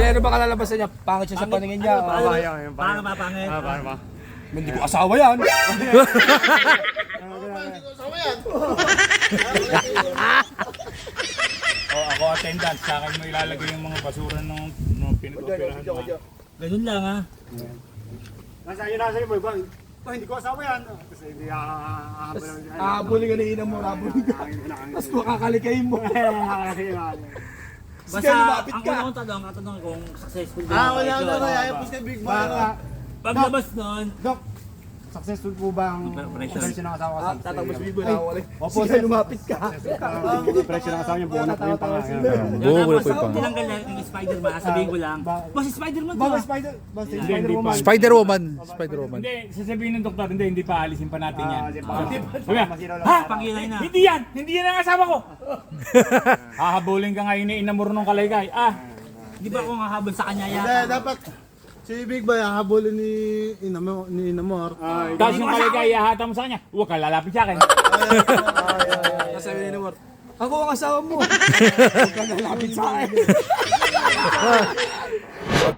ano ba kalalabasan niya? Pangit siya sa paningin niya. Pangit ba, pangit? Paano ba? Hindi ko asawa yan. Ako attendant, sa akin mo ilalagay yung mga basura ng pinag-operahan mo. Ganun lang ha. Nasa iyo boy, bang? Hindi ko asawa yan. Kasi hindi ahabol. Ahabulin ka ni ina mo, ahabulin ka. Tapos makakalikayin mo. Basta, Sige, lumapit ang ka. unang tanong kung successful din Wala kayo. na ayos kay Big Boy. Paglabas nun, Dok, successful po ba ang Operation. operasyon ng asawa ko? Tatapos Big Boy na ako ulit. Opo, Sige, sir. lumapit ka. Ang operasyon ng asawa niya, buo na po yung panga. Buo ko na po yung tapos pang. tinanggal na yung Spider-Man, sabihin ko lang, boss, Spider-Man to Baka ah. Spider-Woman. Spider-Woman. Hindi, sasabihin ng doktor, hindi pa alisin pa natin yan. Sabi Ha? Pangilay na. Hindi yan ang asawa ko. Hahabulin ka ngayon ni inamor ng kalaykay. Di ba kung hahabol sa kanya yan? Hindi, dapat si Big Boy hahabulin ni Inamor. Tapos yung kalaykay, ihahata mo sa kanya. Huwag ka lalapit sa akin. Sabi ni Namor, ako ang asawa mo. Huwag ka nalapit sa akin.